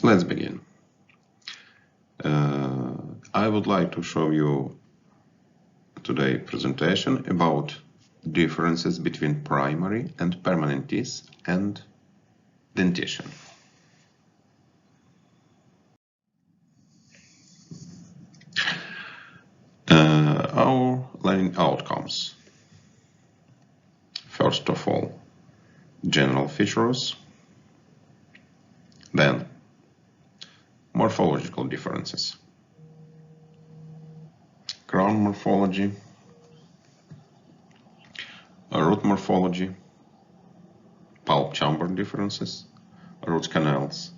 Let's begin. I would like to show you today presentation about differences between primary and permanent teeth and dentition. Our learning outcomes. First of all, general features, then morphological differences, crown morphology, root morphology, pulp chamber differences, root canals,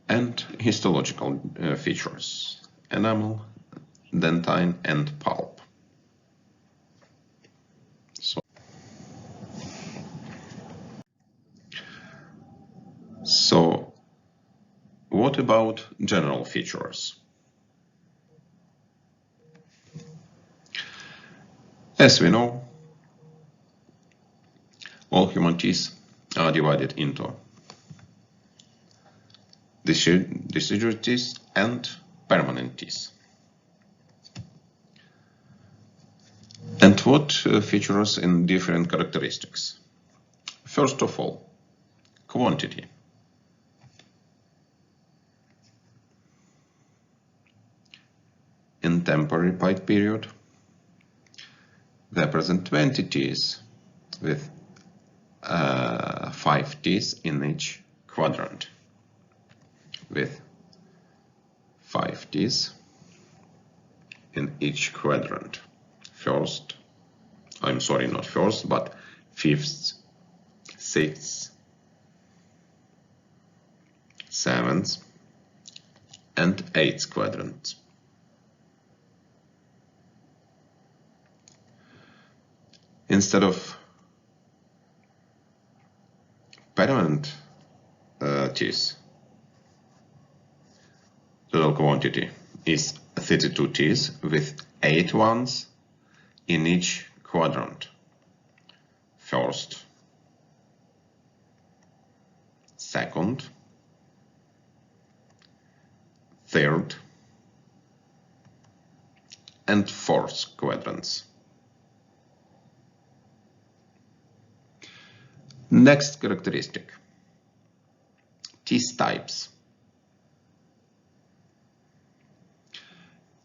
and histological features, enamel, dentine, and pulp. So what about general features? As we know, all human teeth are divided into deciduous teeth and permanent teeth. And what features in different characteristics? First of all, quantity. In temporary bite period, there are present 20 teeth with 5 teeth in each quadrant, with 5 teeth in each quadrant. Not first, but 5th, 6th, 7th, and 8th quadrants. Instead of permanent teeth, total quantity is 32 teeth with 8 ones in each quadrant. First, second, third, and fourth quadrants. Next characteristic, teeth types.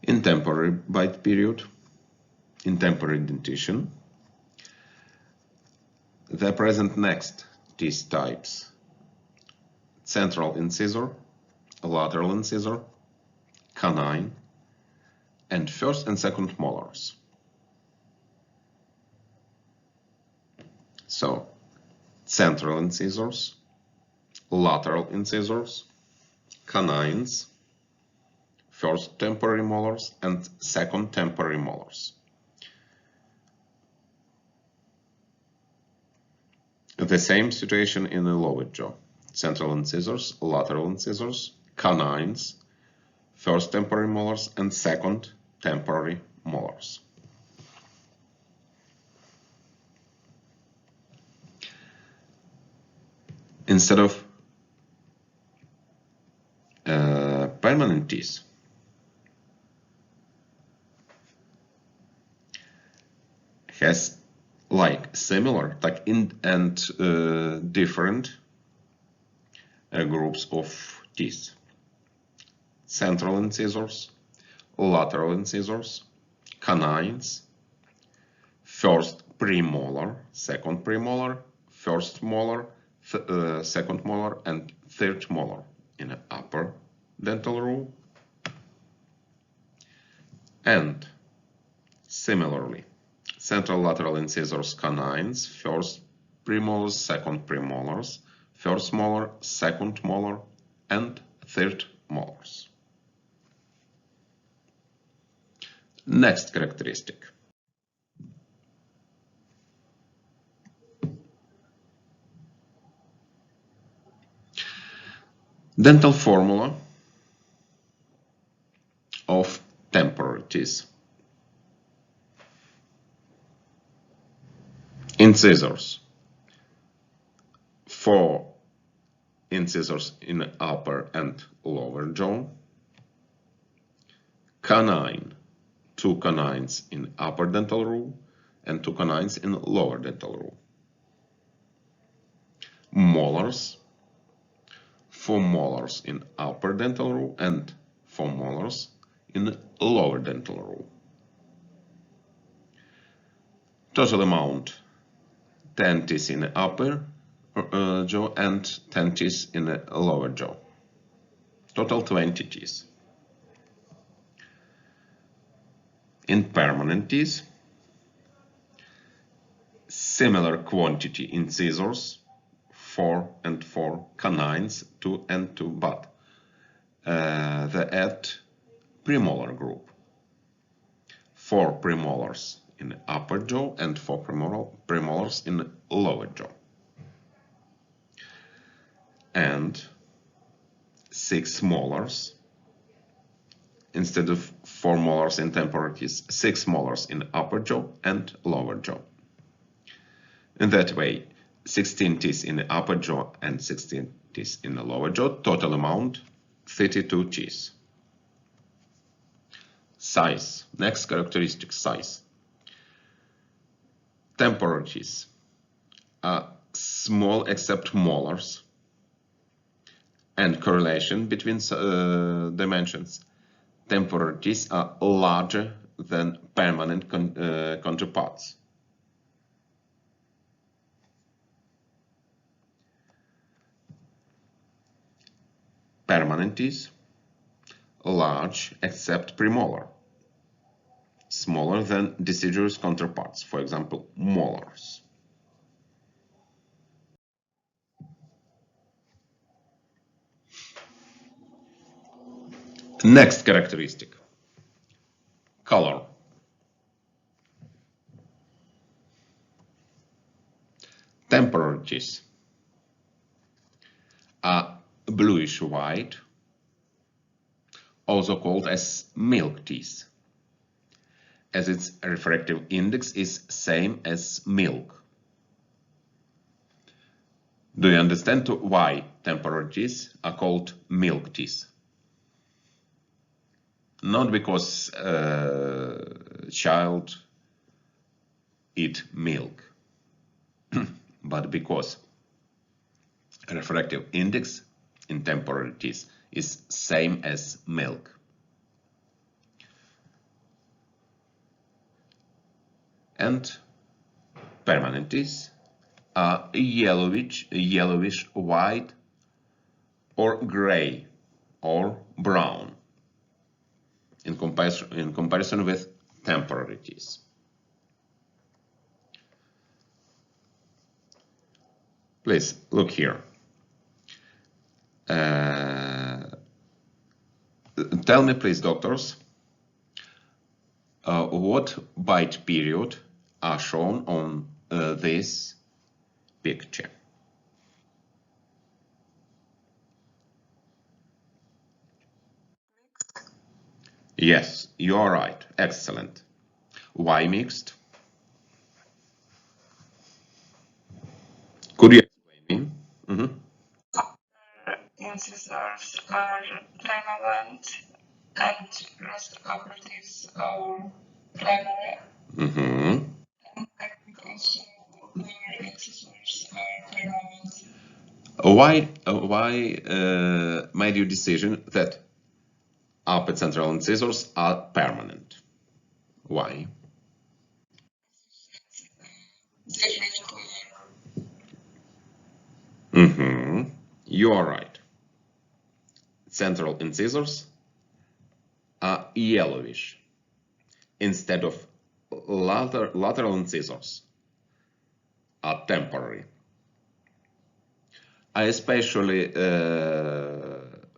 In temporary bite period, in temporary dentition, the present next teeth types: central incisor, lateral incisor, canine, and first and second molars. So, central incisors, lateral incisors, canines, first temporary molars and second temporary molars. The same situation in the lower jaw: central incisors, lateral incisors, canines, first temporary molars and second temporary molars. Instead of permanent teeth, has similar and different groups of teeth: central incisors, lateral incisors, canines, first premolar, second premolar, first molar, second molar, and third molar in the upper dental row. And similarly, central lateral incisors, canines, first premolars, second premolars, first molar, second molar, and third molars. Next characteristic. Dental formula of temporary teeth. Incisors. 4 incisors in upper and lower jaw. Canine, 2 canines in upper dental row and 2 canines in lower dental row. Molars, 4 molars in upper dental row and 4 molars in lower dental row. Total amount: 10 teeth in the upper jaw and 10 teeth in the lower jaw. Total 20 teeth. In permanent teeth, similar quantity incisors, 4 and 4 canines, 2 and 2, but the at premolar group. 4 premolars in the upper jaw and 4 premolars in the lower jaw. And 6 molars, instead of 4 molars in temporal teeth, 6 molars in upper jaw and lower jaw. In that way, 16 teeth in the upper jaw and 16 teeth in the lower jaw, total amount 32 teeth. Size. Next characteristic: size. Temporal teeth are small except molars, and correlation between dimensions. Temporal teeth are larger than permanent counterparts. Permanent teeth, large except premolar, smaller than deciduous counterparts, for example, molars. Next characteristic: color. Temporal teeth are bluish white, also called as milk teeth, as its refractive index is same as milk. Do you understand why temporal teeth are called milk teeth? Not because child eat milk, but because refractive index in temporal teeth is same as milk. And permanent teeth are yellowish white or gray or brown in comparison with temporary teeth. Please look here. Tell me, please, doctors, what bite period are shown on this picture? Yes, you are right. Excellent. Why mixed? Could you explain me? Incisors are prevalent and most operatives are primary. And also lower incisors are prevalent. Why made you decision that upper central incisors are permanent? Why? You are right. Central incisors are yellowish instead of lateral incisors are temporary. I especially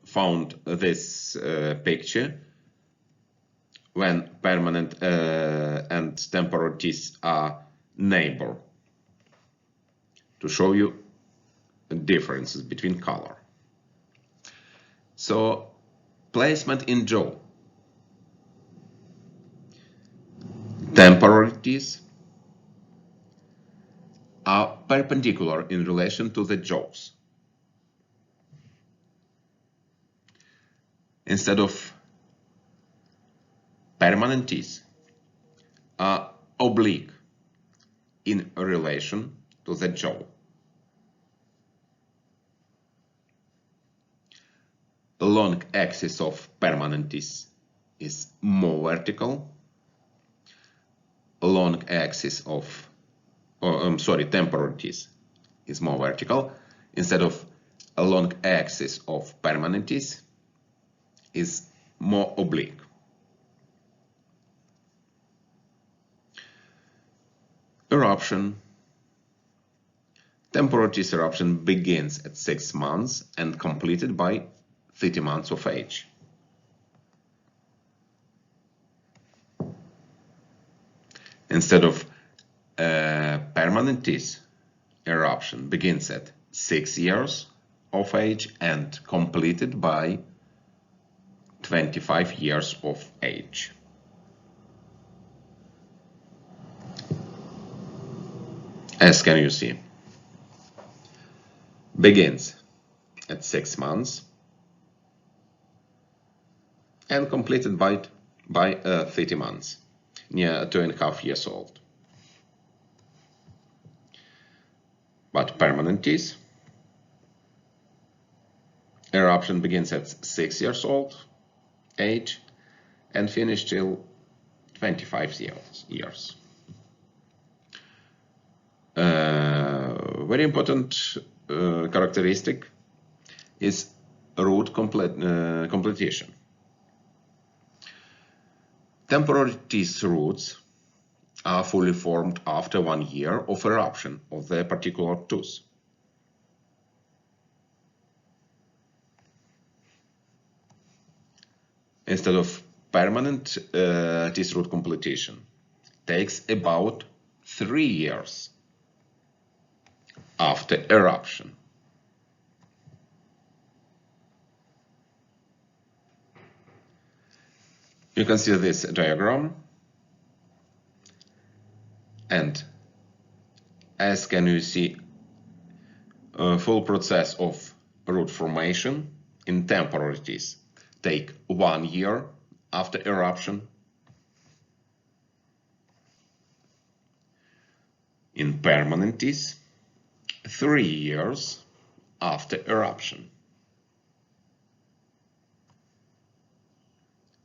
found this picture when permanent and temporal teeth are neighbor, to show you differences between color. So, placement in jaw. Temporal teeth are perpendicular in relation to the jaws. instead of permanent teeth are oblique in relation to the jaw. The long axis of permanent teeth is more vertical. Long axis of, temporal teeth is more vertical. Instead of a long axis of permanent teeth is more oblique. Eruption. Temporal teeth eruption begins at 6 months and completed by 30 months of age. Instead of permanent teeth eruption begins at 6 years of age and completed by 25 years of age. As can you see, begins at 6 months and completed by 30 months, near 2.5 years old. But permanent teeth eruption begins at 6 years old age and finish till 25 years. Very important characteristic is root completion. Temporal teeth roots are fully formed after 1 year of eruption of the particular tooth. Instead of permanent teeth root completion, takes about 3 years after eruption. You can see this diagram, and as can you see, a full process of root formation in temporal teeth take 1 year after eruption. In permanent teeth, 3 years after eruption.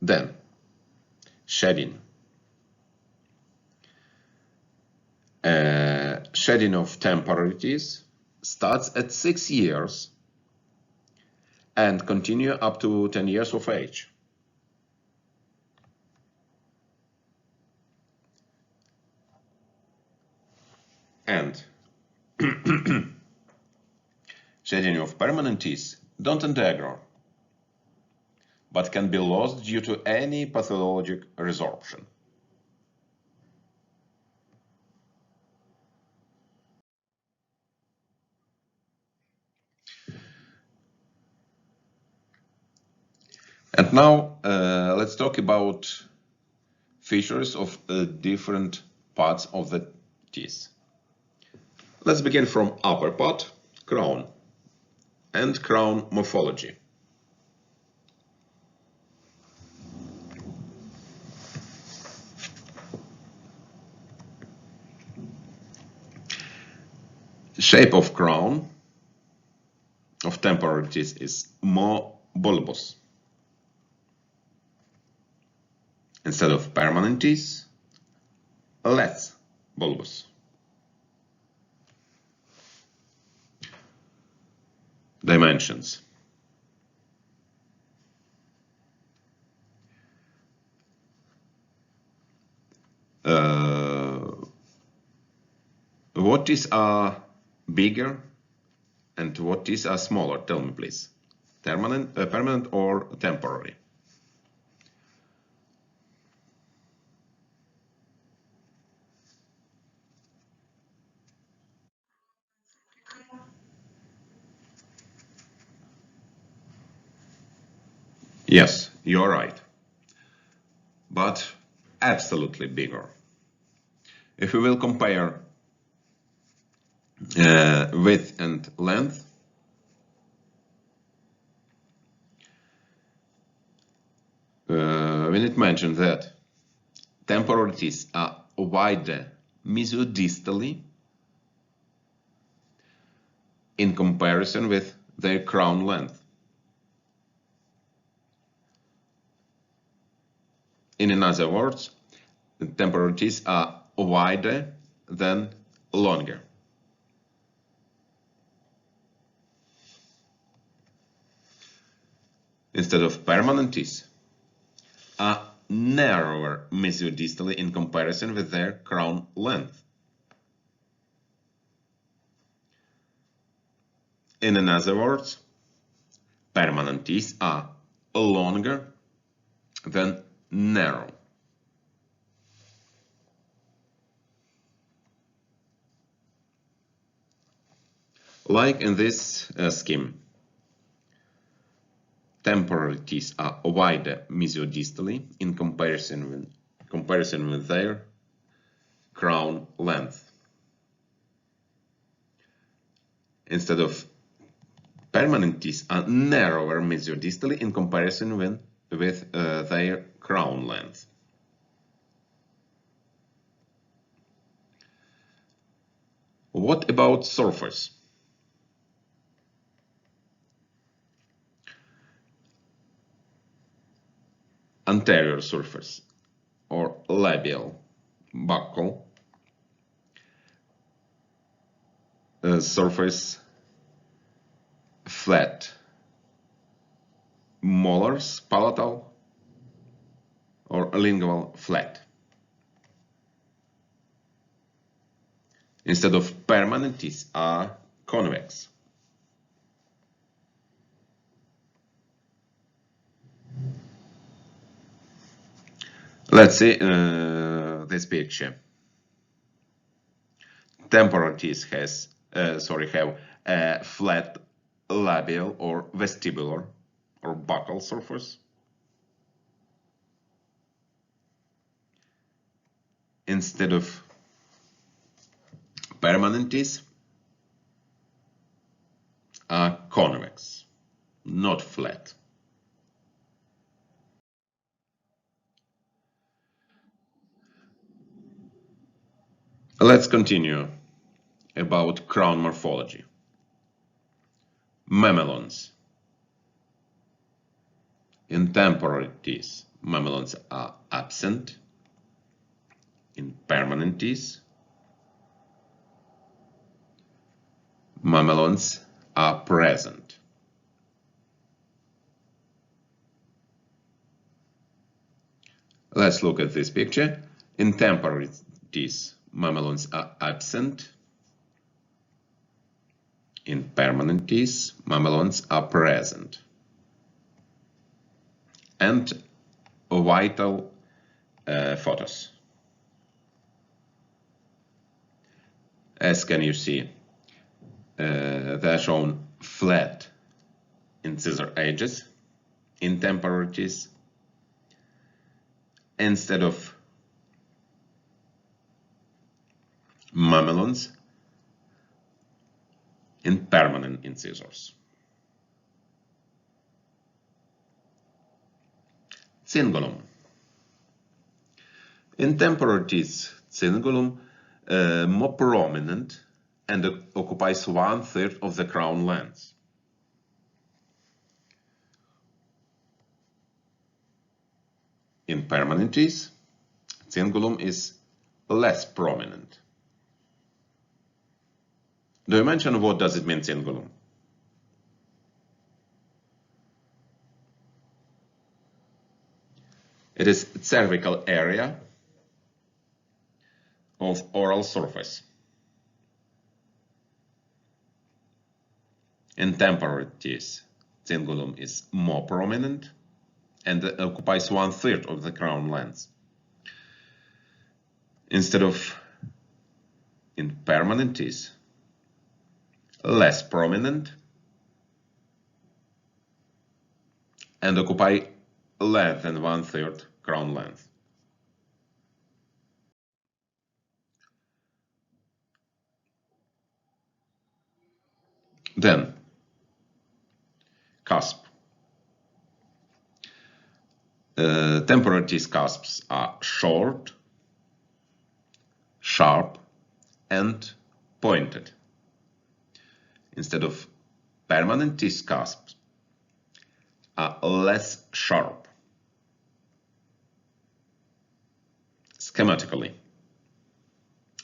Then, shedding. Shedding of temporal teeth starts at 6 years and continue up to 10 years of age. And shedding of permanent teeth don't endeavor, but can be lost due to any pathologic resorption. And now let's talk about features of different parts of the teeth. Let's begin from upper part, crown, and crown morphology. Shape of crown of temporal teeth is more bulbous. Instead of permanent teeth, less bulbous. Dimensions. What teeth are bigger and what teeth are smaller? Tell me, please. Permanent or temporary? Yes, you're right. But absolutely bigger. If we will compare width and length, we need to mention that temporal teeth are wider mesiodistally in comparison with their crown length. In other words, the temporal teeth are wider than longer. Instead of permanent teeth, are narrower mesiodistally in comparison with their crown length. In other words, permanent teeth are longer than narrow. Like in this scheme, temporal teeth are wider mesiodistally in comparison with their crown length. Instead of permanent teeth are narrower mesiodistally in comparison with their crown length. What about surface? Anterior surface or labial buccal surface, flat molars, palatal or lingual flat. Instead of permanent teeth are convex. Let's see this picture. Temporal teeth have a flat labial or vestibular or buccal surface. Instead of permanent teeth are convex, not flat. Let's continue about crown morphology. Mamelons. In temporal teeth, mamelons are absent. In permanent teeth, mamelons are present. Let's look at this picture. In temporal teeth, mamelons are absent. In permanent teeth, mamelons are present. And vital photos. As can you see, they are shown flat incisor edges in temporal teeth instead of mamelons in permanent incisors. Cingulum. In temporal teeth, cingulum more prominent and occupies 1/3 of the crown length. In permanent teeth, cingulum is less prominent. Do you mention what does it mean, cingulum? It is cervical area of oral surface. In temporal teeth, cingulum is more prominent and occupies 1/3 of the crown length. Instead of in permanent teeth, less prominent and occupy less than 1/3 crown length. Then, cusp. Temporary teeth cusps are short, sharp, and pointed. Instead of permanent teeth cusps are less sharp. Schematically,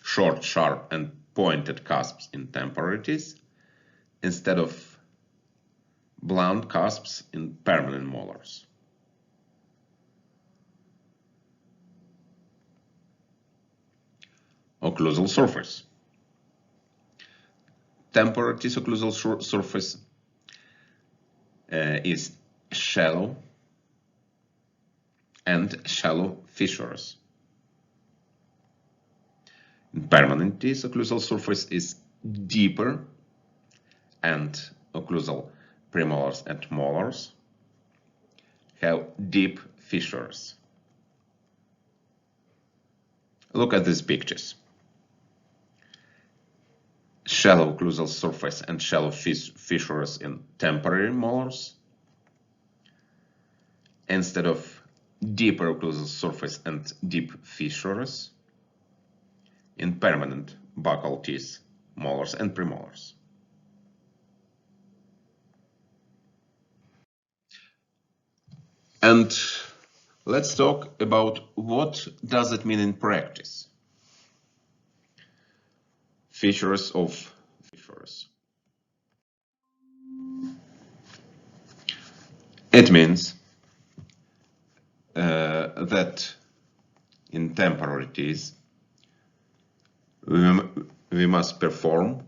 short, sharp, and pointed cusps in temporary teeth instead of blunt cusps in permanent molars. Occlusal surface. Temporary teeth occlusal surface is shallow and shallow fissures. Permanent teeth occlusal surface is deeper, and occlusal premolars and molars have deep fissures. Look at these pictures. Shallow occlusal surface and shallow fissures in temporary molars instead of deeper occlusal surface and deep fissures in permanent buccal teeth, molars and premolars. And let's talk about what does it mean in practice. Features of fissures. It means that in temporary teeth we must perform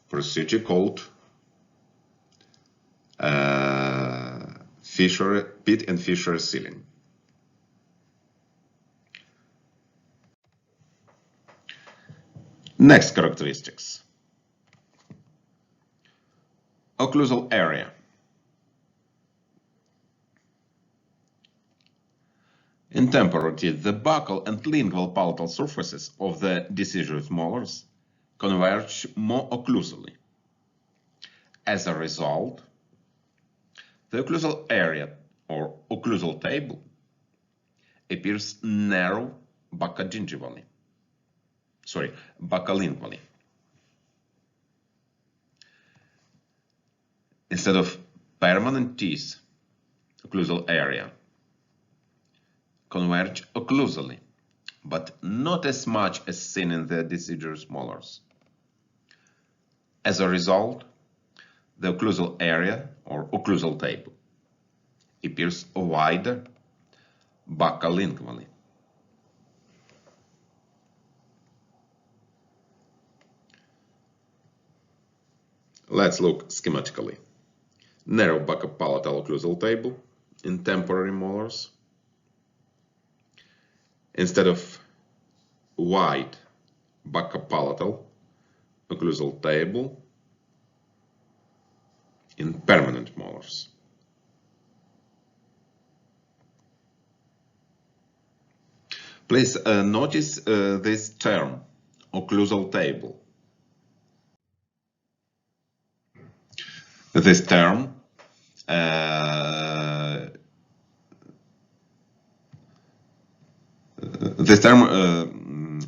procedure called pit and fissure sealing. Next characteristics. Occlusal area. In temporary teeth, the buccal and lingual palatal surfaces of the deciduous molars converge more occlusally. As a result, the occlusal area or occlusal table appears narrow buccolingually. Instead of permanent teeth, occlusal area converge occlusally, but not as much as seen in the deciduous molars. As a result, the occlusal area or occlusal table appears wider buccolingually. Let's look schematically. Narrow buccopalatal occlusal table in temporary molars instead of wide buccopalatal occlusal table in permanent molars. Please notice this term, occlusal table. This term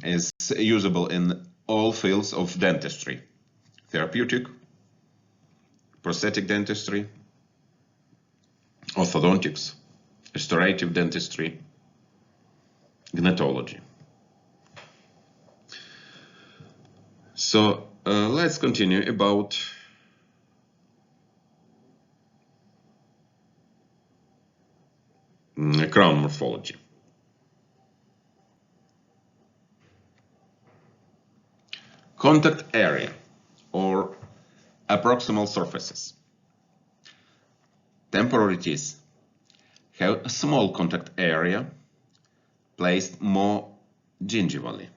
is usable in all fields of dentistry: therapeutic, prosthetic dentistry, orthodontics, restorative dentistry, gnatology. So let's continue about crown morphology. Contact area or approximal surfaces. Temporary teeth have a small contact area placed more gingivally.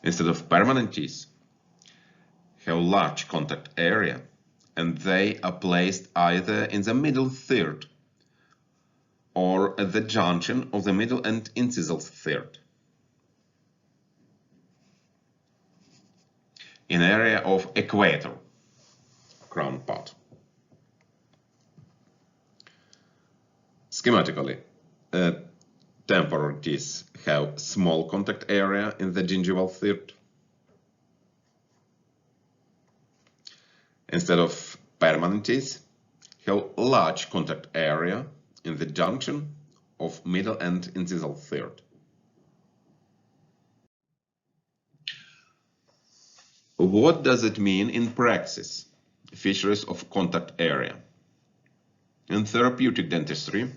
Instead of permanent teeth, have large contact area, and they are placed either in the middle third or at the junction of the middle and incisal third. In area of equator crown part. Schematically, temporal teeth have small contact area in the gingival third, instead of permanent teeth have large contact area in the junction of middle and incisal third. What does it mean in practice? Features of contact area. In therapeutic dentistry,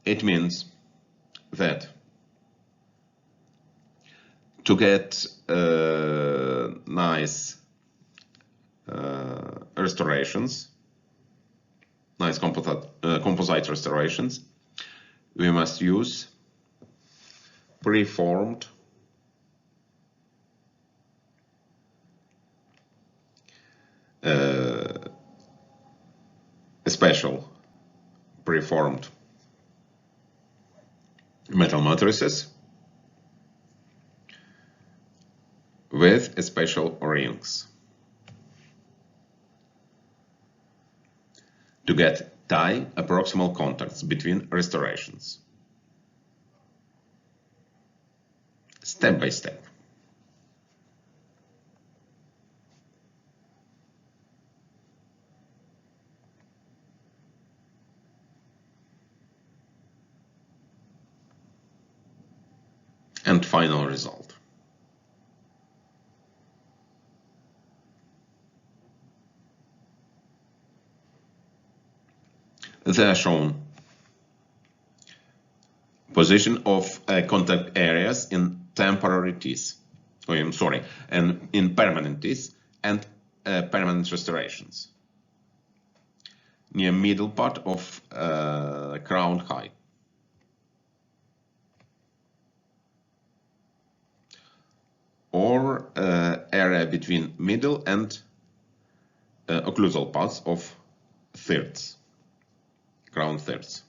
it means that to get nice restorations, nice composite restorations, we must use preformed special preformed metal matrices with special rings to get tight approximal contacts between restorations, step by step. And final result. They are shown position of contact areas in temporary teeth, and in permanent teeth and permanent restorations near middle part of crown height. Or area between middle and occlusal parts of thirds, crown thirds.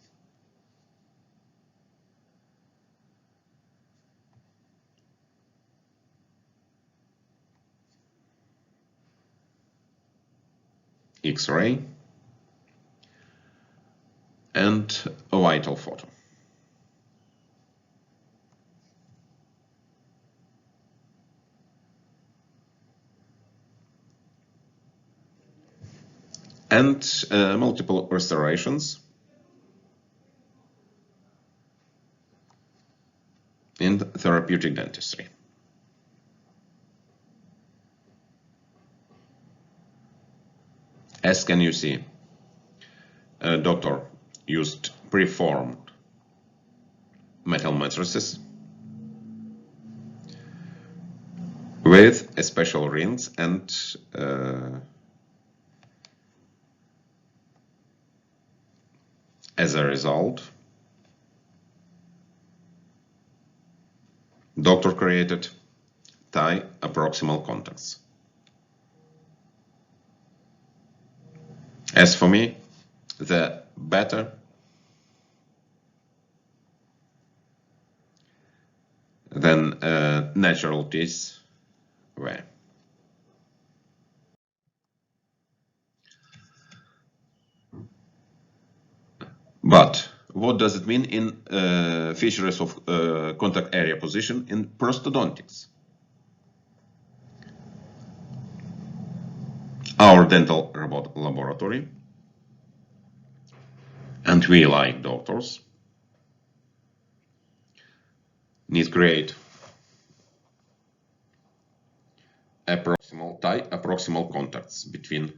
X-ray and a vital photo. And multiple restorations in therapeutic dentistry. As can you see, a doctor used preformed metal matrices with special rings, and as a result, doctor created tight approximal contacts. As for me, the better than natural teeth were. But what does it mean in features of contact area position in prosthodontics? Our dental robot laboratory, and we, like doctors, need to create approximal contacts between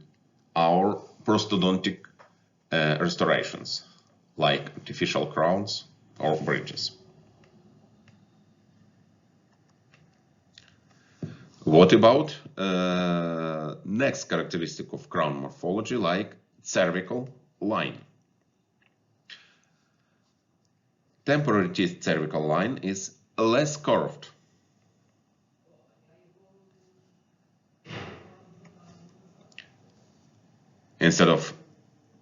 our prosthodontic restorations, like artificial crowns or bridges. What about next characteristic of crown morphology, like cervical line? Temporary teeth cervical line is less curved. Instead of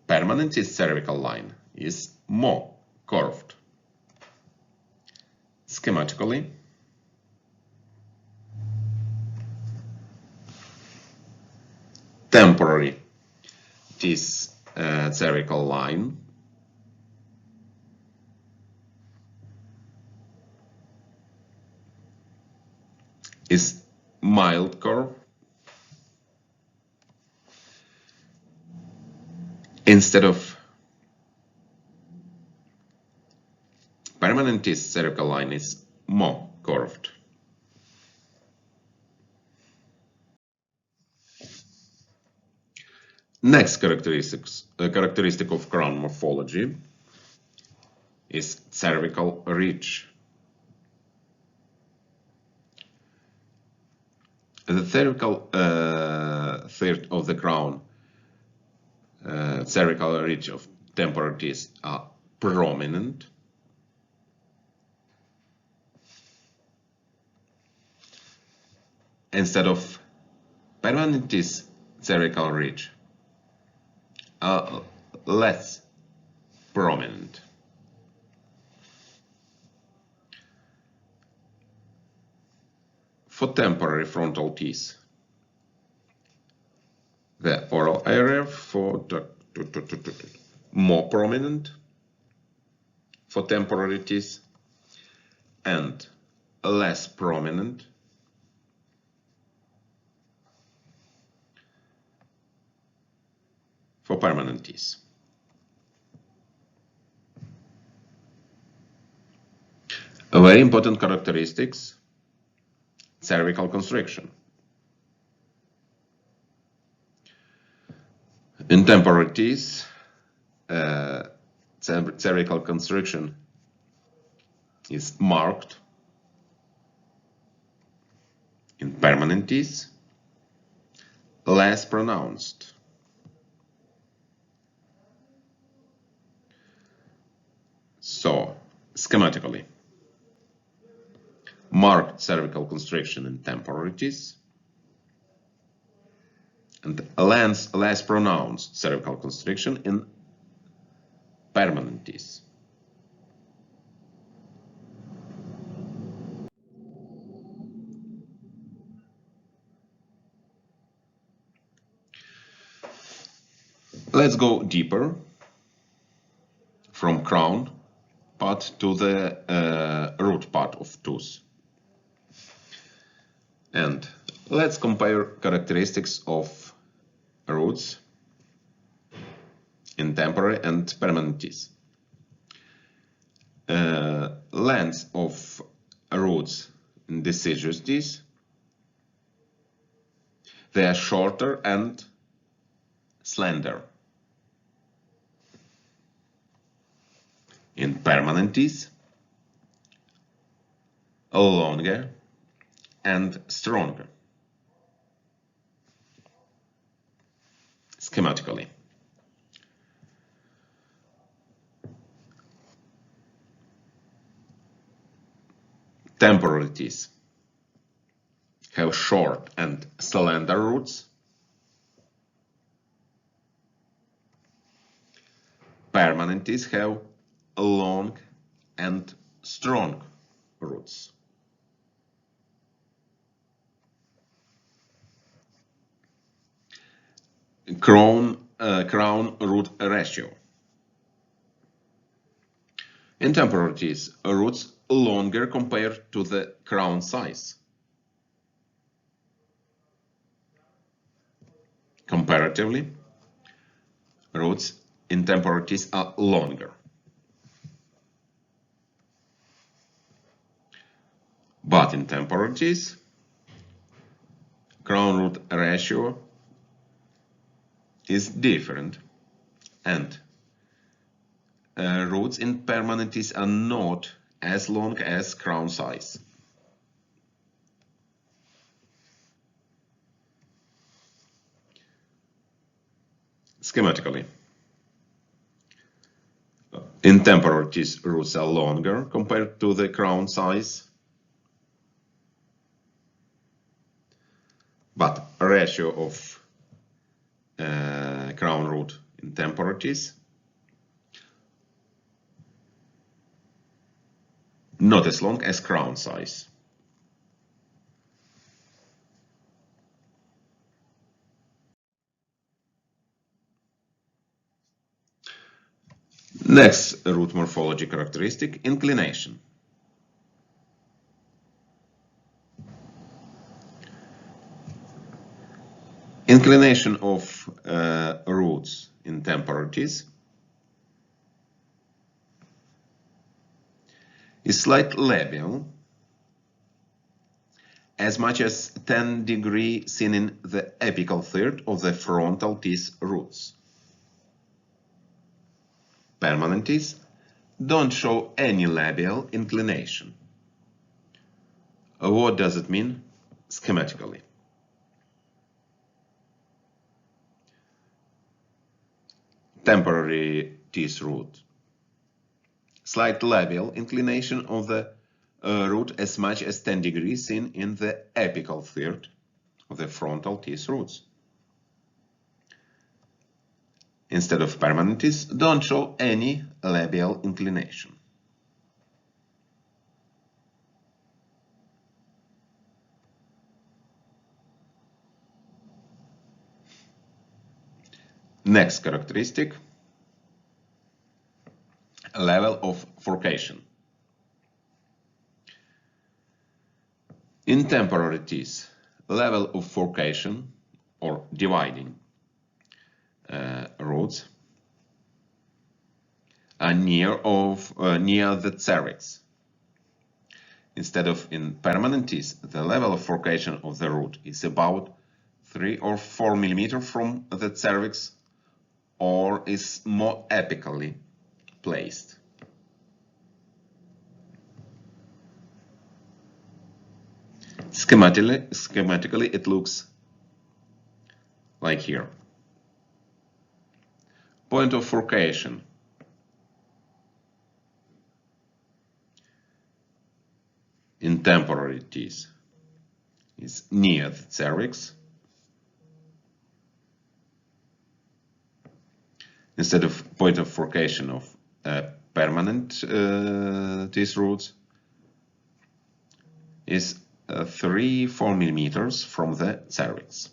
permanent teeth cervical line is more curved. Schematically, temporary teeth cervical line is mild curve. Instead of permanent teeth, cervical line is more curved. Next characteristic of crown morphology is cervical ridge. The cervical third of the crown, cervical ridge of temporal teeth are prominent. Instead of permanent teeth, cervical ridge are less prominent. For temporary frontal teeth, the oral area for more prominent for temporary teeth and less prominent for permanent teeth. A very important characteristics: cervical constriction. In temporary teeth, cervical constriction is marked. In permanent teeth, less pronounced. So, schematically, marked cervical constriction in temporary teeth and less pronounced cervical constriction in permanent teeth. Let's go deeper from crown part to the root part of tooth. And let's compare characteristics of roots in temporary and permanent teeth. Length of roots in deciduous teeth, they are shorter and slender. In permanent teeth, longer and stronger. Schematically, temporary teeth have short and slender roots. Permanent teeth have long and strong roots. Crown root ratio. In temporal teeth, roots longer compared to the crown size. Comparatively, roots in temporal teeth are longer. But in temporal teeth, crown root ratio is different, and roots in permanent teeth are not as long as crown size. Schematically, in temporal teeth, roots are longer compared to the crown size, but ratio of crown root in temporal teeth not as long as crown size. Next root morphology characteristic: inclination. Inclination of roots in temporal teeth is slightly labial, as much as 10 degrees seen in the apical third of the frontal teeth roots. Permanent teeth don't show any labial inclination. What does it mean schematically? Temporary teeth root. Slight labial inclination of the root as much as 10 degrees seen in the apical third of the frontal teeth roots. Instead of permanent teeth, don't show any labial inclination. Next characteristic, level of forcation. In temporary teeth, level of forcation or dividing roots are near the cervix. Instead of in permanent teeth, the level of forcation of the root is about 3 or 4 mm from the cervix, or is more apically placed. Schematically, it looks like here. Point of forcation. In temporary teeth is near the cervix. Instead of point of forcation of permanent teeth roots is 3-4 mm from the cervix.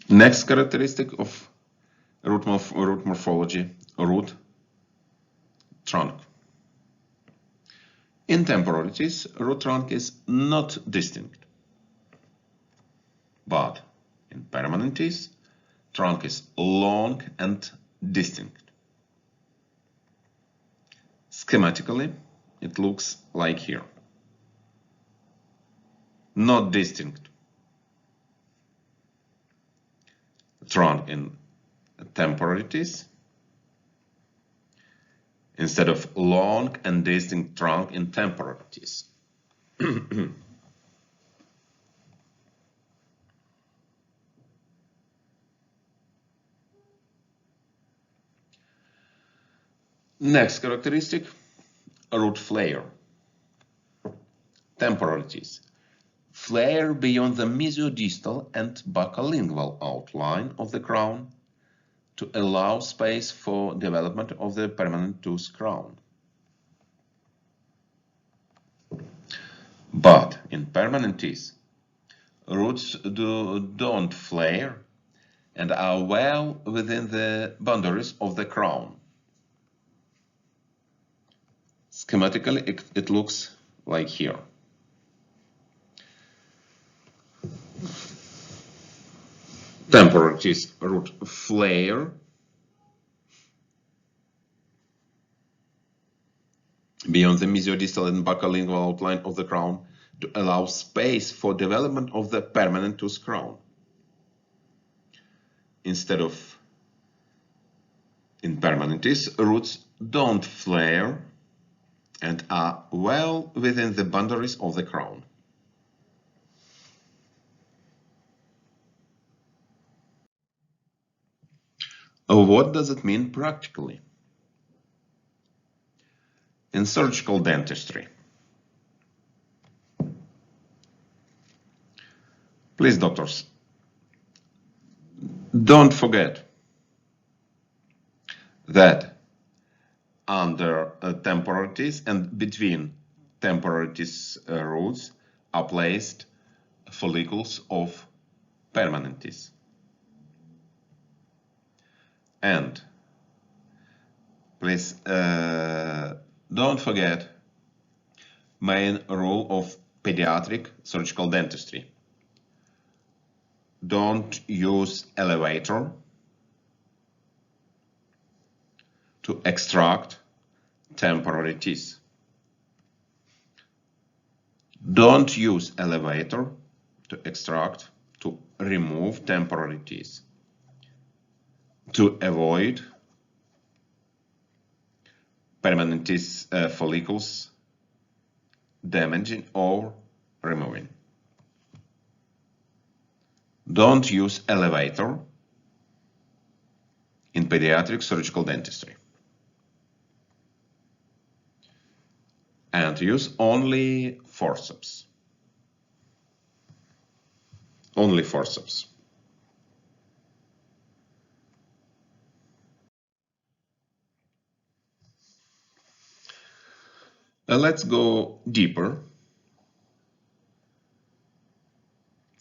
Next characteristic of root morphology, root trunk. In temporal teeth, root trunk is not distinct, but in permanent teeth, trunk is long and distinct. Schematically, it looks like here. Not distinct. Trunk in temporary teeth instead of long and distinct trunk in temporal teeth. Next characteristic, root flare. Temporal teeth. Flare beyond the mesiodistal and buccolingual outline of the crown to allow space for development of the permanent tooth crown. But in permanent teeth, roots don't flare and are well within the boundaries of the crown. Schematically, it looks like here. Temporal teeth root flare beyond the mesiodistal and buccolingual outline of the crown to allow space for development of the permanent tooth crown. Instead of in permanent teeth, roots don't flare and are well within the boundaries of the crown. What does it mean practically? In surgical dentistry, please, doctors, don't forget that under temporal teeth and between temporal teeth roots are placed follicles of permanent teeth. And please don't forget main rule of pediatric surgical dentistry. Don't use elevator to extract temporary teeth. Don't use elevator to remove temporary teeth. To avoid permanent teeth follicles damaging or removing. Don't use elevator in pediatric surgical dentistry. And use only forceps. Only forceps. Let's go deeper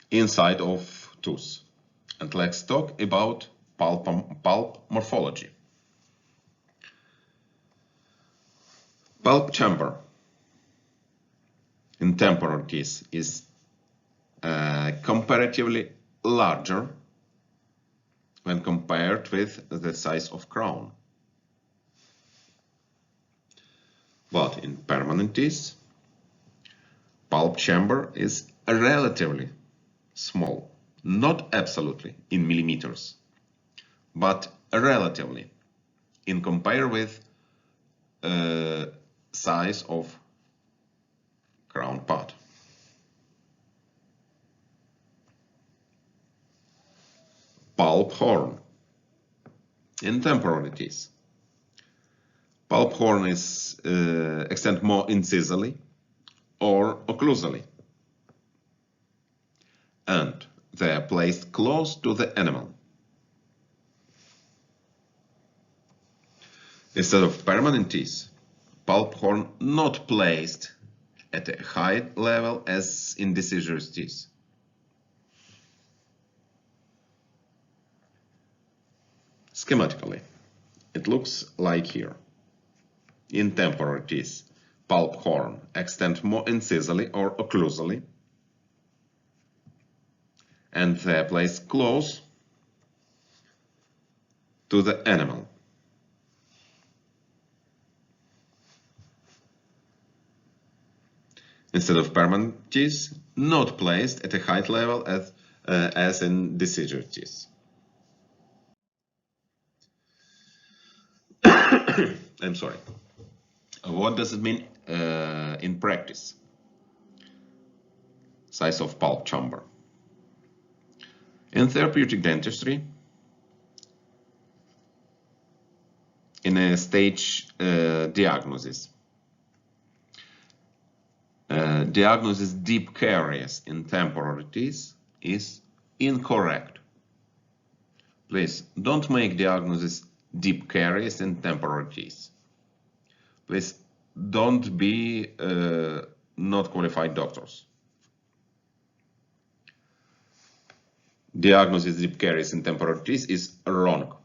inside of tooth. And let's talk about pulp morphology. Pulp chamber in temporal teeth is comparatively larger when compared with the size of crown. But in permanent teeth, pulp chamber is relatively small, not absolutely in millimeters, but relatively in compare with size of crown part. Pulp horn in temporary teeth. Pulp horn is extend more incisally or occlusally, and they are placed close to the enamel. Instead of permanent teeth, pulp horn not placed at a high level as in deciduous teeth. Schematically, it looks like here. In temporal teeth, pulp horn extend more incisally or occlusally, and they are placed close to the enamel. Instead of permanent teeth, not placed at a high level as in deciduous teeth. I'm sorry. What does it mean in practice? Size of pulp chamber. In therapeutic dentistry, in a stage diagnosis, diagnosis deep caries in temporal teeth is incorrect. Please don't make diagnosis deep caries in temporal teeth. Please don't be not qualified doctors. Diagnosis deep caries in temporal teeth is wrong.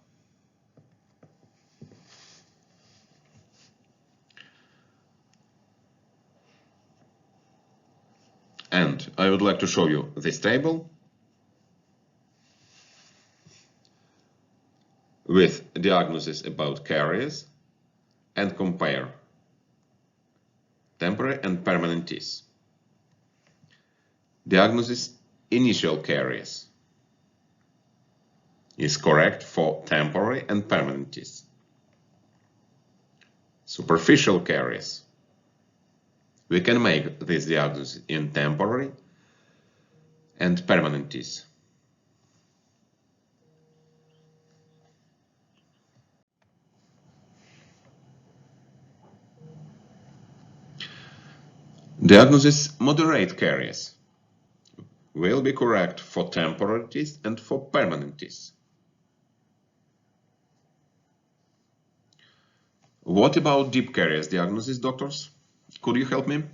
And I would like to show you this table with diagnosis about caries and compare temporary and permanent teeth. Diagnosis initial caries is correct for temporary and permanent teeth. Superficial caries. We can make this diagnosis in temporary and permanent teeth. Diagnosis moderate caries will be correct for temporary teeth and for permanent teeth. What about deep caries diagnosis, doctors? Could you help me?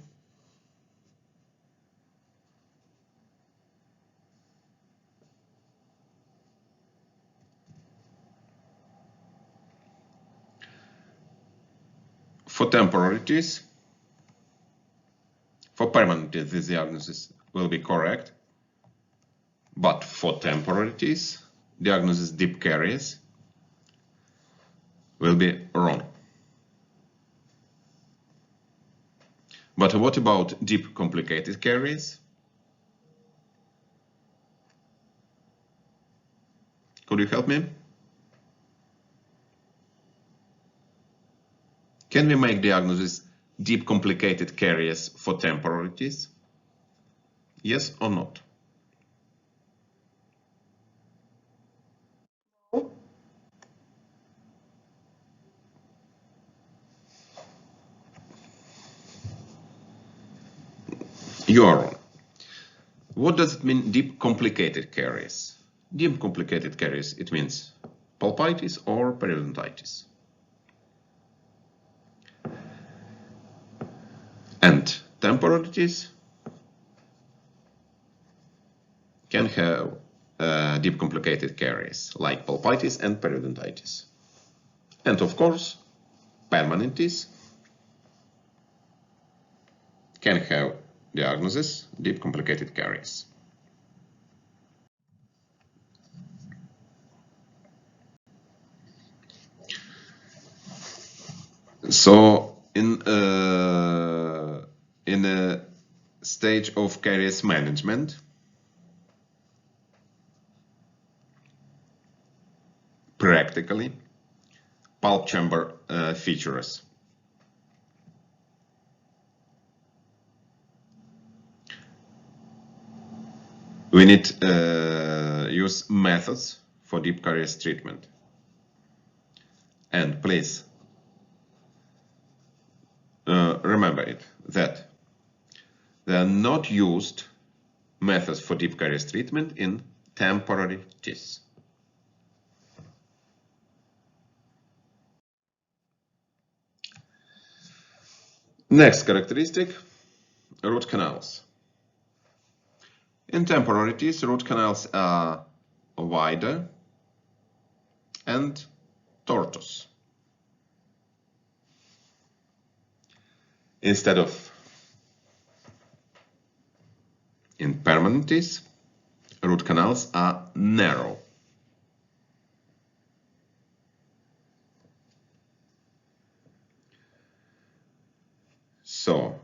For temporalities, for permanent this diagnosis will be correct, but for temporalities, diagnosis deep caries will be wrong. But what about deep complicated caries? Could you help me? Can we make diagnosis deep complicated caries for temporalities? Yes or not? You are wrong. What does it mean, deep complicated caries? Deep complicated caries, it means pulpitis or periodontitis. And temporalities can have deep complicated caries like pulpitis and periodontitis. And of course, permanentis can have diagnosis deep complicated caries. So in a stage of caries management, practically, pulp chamber features. We need use methods for deep caries treatment. And please remember it that they are not used methods for deep caries treatment in temporary teeth. Next characteristic, root canals. In temporary teeth, root canals are wider and tortuous, instead of in permanent teeth, root canals are narrow. So,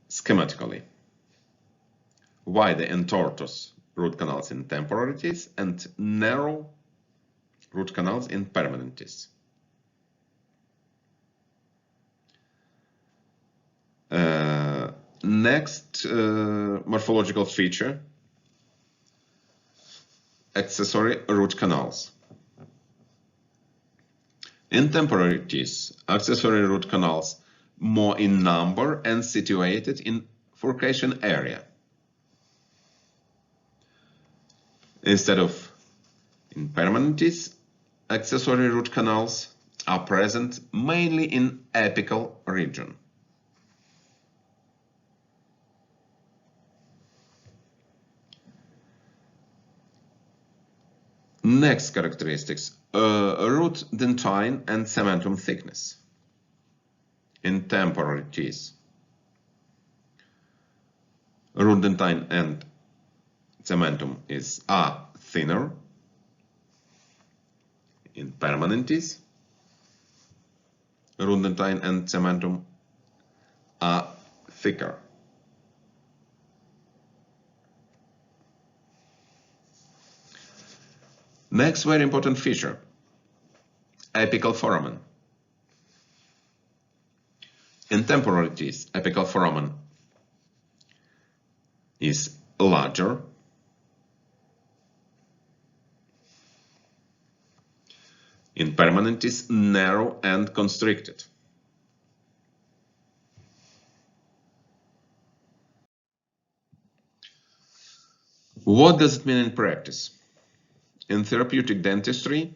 schematically, wider and tortuous root canals in temporary teeth and narrow root canals in permanent teeth. Next morphological feature, accessory root canals. In temporary teeth, accessory root canals more in number and situated in furcation area, instead of in permanent teeth, accessory root canals are present mainly in apical region. Next characteristics, root dentine and cementum thickness. In temporary teeth, root dentine and cementum are thinner. In permanent teeth, root dentine and cementum are thicker. Next very important feature, apical foramen. In temporary teeth, apical foramen is larger. In permanent teeth, narrow and constricted. What does it mean in practice? In therapeutic dentistry,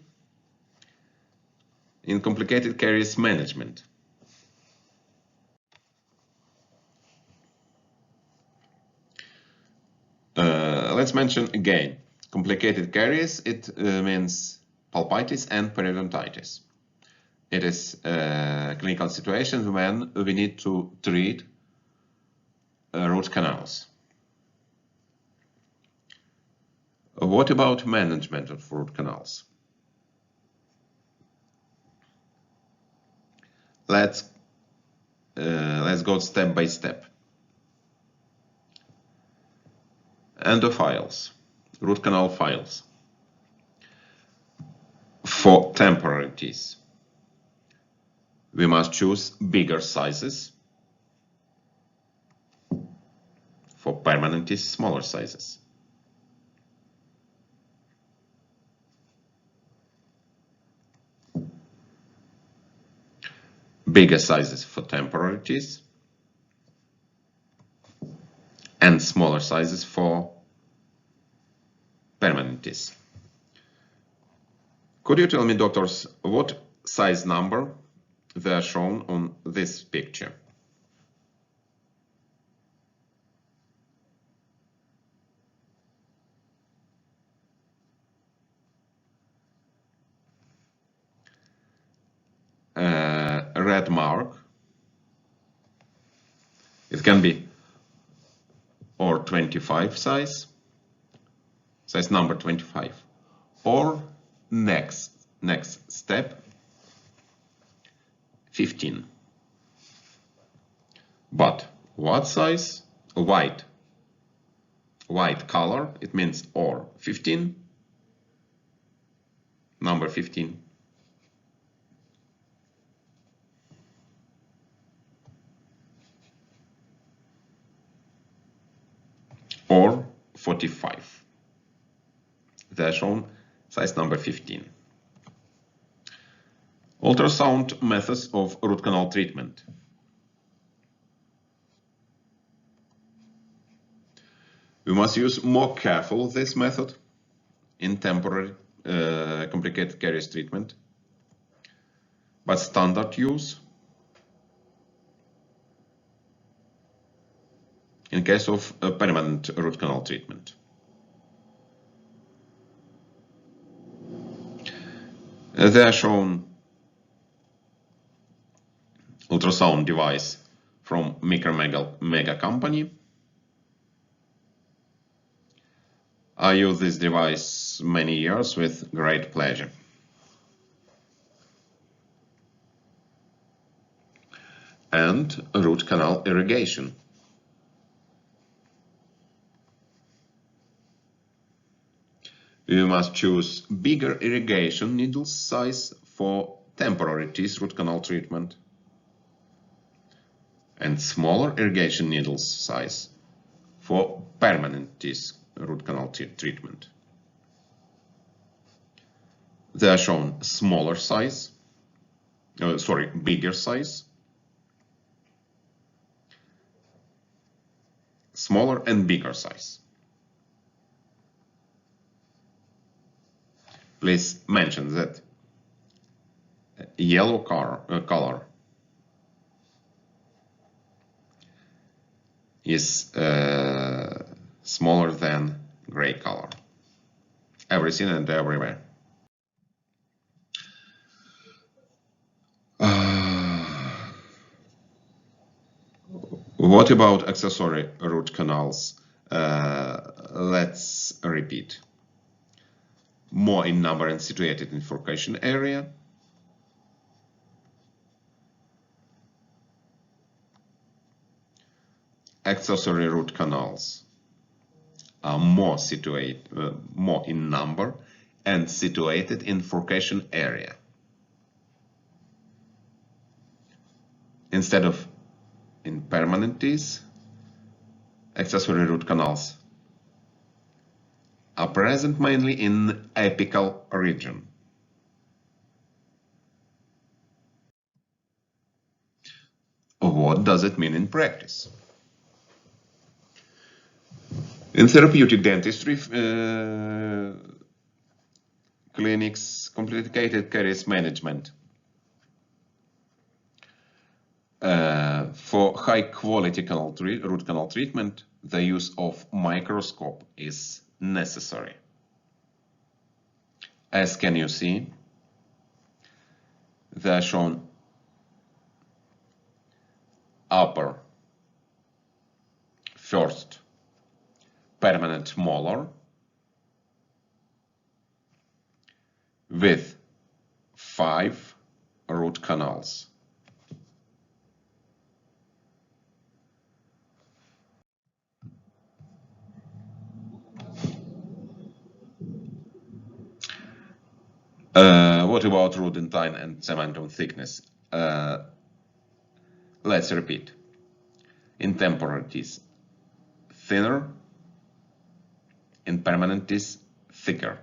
in complicated caries management. Let's mention again, complicated caries, it means pulpitis and periodontitis. It is a clinical situation when we need to treat root canals. What about management of root canals? Let's go step by step. Endophiles, root canal files. For temporary teeth, we must choose bigger sizes. For permanent teeth, smaller sizes. Bigger sizes for temporary teeth and smaller sizes for permanent teeth. Could you tell me, doctors, what size number they are shown on this picture? Red mark, it can be or 25 size number 25, or next step 15. But what size? White color, it means or 15, number 15. Or 45. They are shown size number 15. Ultrasound methods of root canal treatment. We must use more careful this method in temporary complicated caries treatment, but standard use in case of permanent root canal treatment. They are shown ultrasound device from Mega company. I use this device many years with great pleasure. And root canal irrigation. You must choose bigger irrigation needle size for temporary teeth root canal treatment and smaller irrigation needles size for permanent teeth root canal treatment. They are shown bigger size, smaller and bigger size. Please mention that yellow color is smaller than gray color. Everything and everywhere. What about accessory root canals? Let's repeat. More in number and situated in furcation area. Accessory root canals are more in number and situated in furcation area. Instead of in permanent teeth, accessory root canals are present mainly in apical region. What does it mean in practice? In therapeutic dentistry clinics, complicated caries management. For high quality root canal treatment, the use of microscope is necessary. As can you see, they are shown upper first permanent molar with 5 root canals. What about root dentine and cementum thickness? Let's repeat. In temporal teeth, thinner. In permanent teeth, thicker.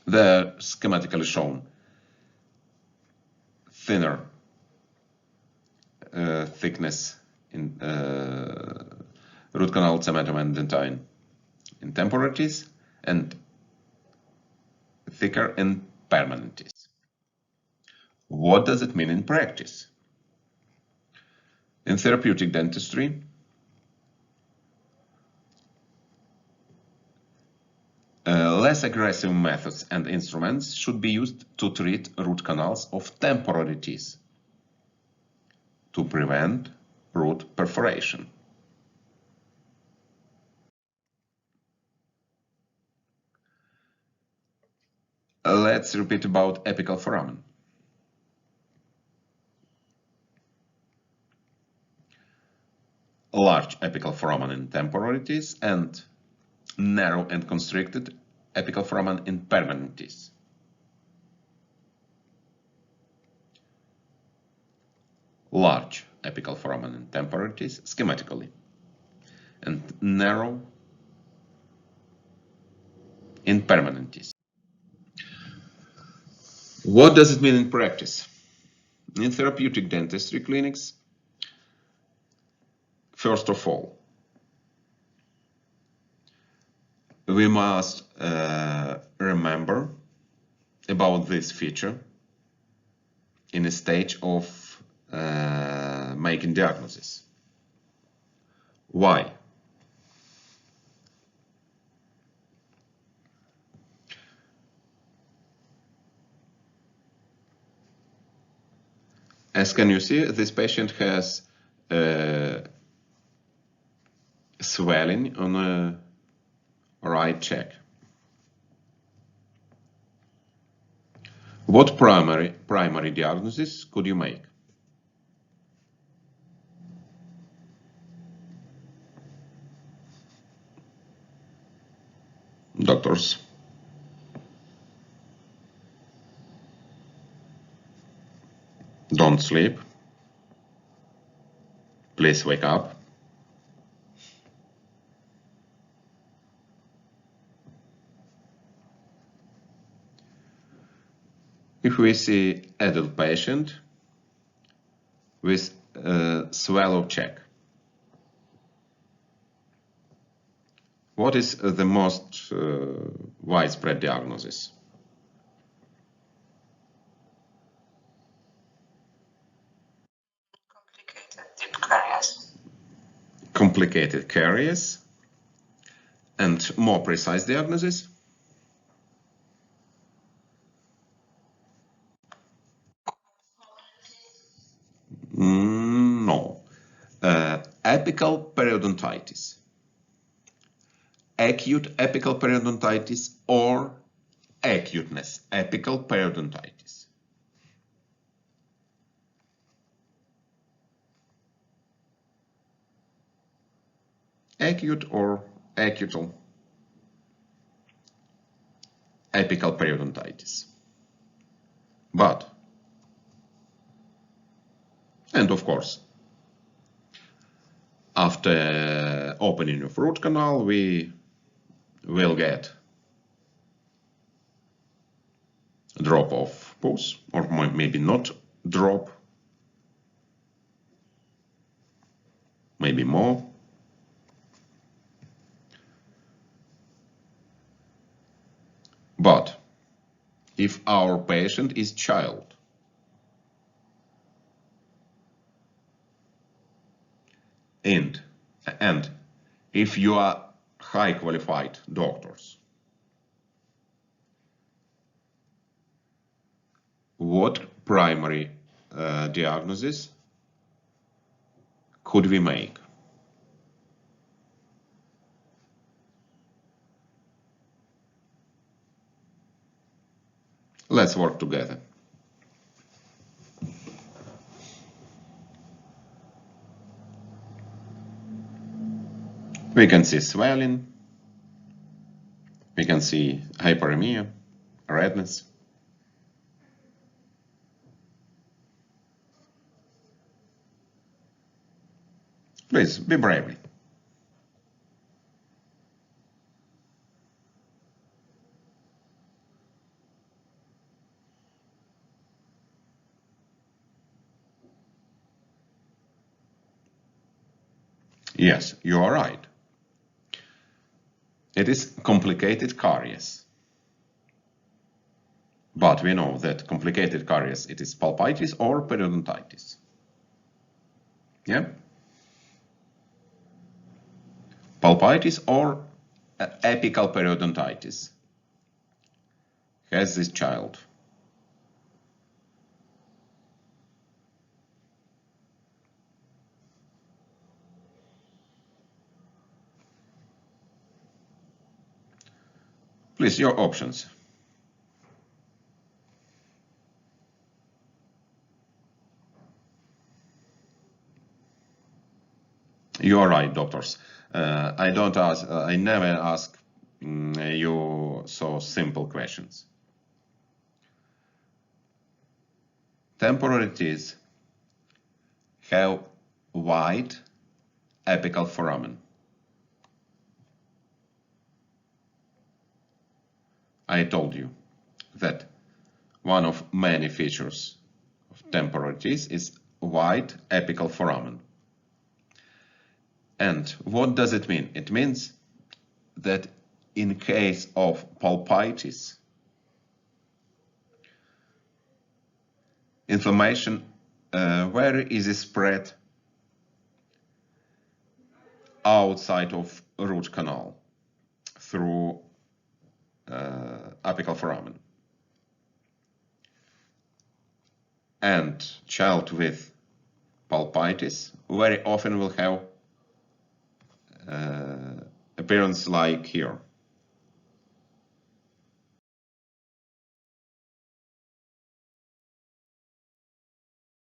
They're schematically shown. Thinner thickness in root canal, cementum, and dentine in temporal teeth, and thicker in permanent teeth. What does it mean in practice? In therapeutic dentistry, less aggressive methods and instruments should be used to treat root canals of temporary teeth to prevent root perforation. Let's repeat about apical foramen. Large apical foramen in temporary teeth and narrow and constricted apical foramen in permanent teeth. Large apical foramen in temporary teeth schematically, and narrow in permanent teeth. What does it mean in practice? In therapeutic dentistry clinics, first of all, we must remember about this feature in a stage of making diagnosis. Why? As can you see, this patient has swelling on a right cheek. What primary diagnosis could you make? Doctors. Don't sleep. Please wake up. If we see adult patient with swallow cheek, what is the most widespread diagnosis? Complicated caries. And more precise diagnosis? No. Apical periodontitis. Acute apical periodontitis or acuteness apical periodontitis. Acute or acutal apical periodontitis. But, and of course, after opening of root canal, we will get a drop of pus, or maybe not drop, maybe more. But if our patient is child and if you are high qualified doctors, what primary diagnosis could we make? Let's work together. We can see swelling, we can see hyperemia, redness. Please, be brave. Yes, you are right. It is complicated caries. But we know that complicated caries, it is pulpitis or periodontitis. Yeah? Pulpitis or apical periodontitis has this child. Please, your options. You are right, doctors. I never ask you so simple questions. Temporary teeth have wide apical foramen. I told you that one of many features of temporary teeth is wide apical foramen. And what does it mean? It means that in case of pulpitis, inflammation very easy spread outside of root canal through apical foramen. And child with pulpitis very often will have appearance like here.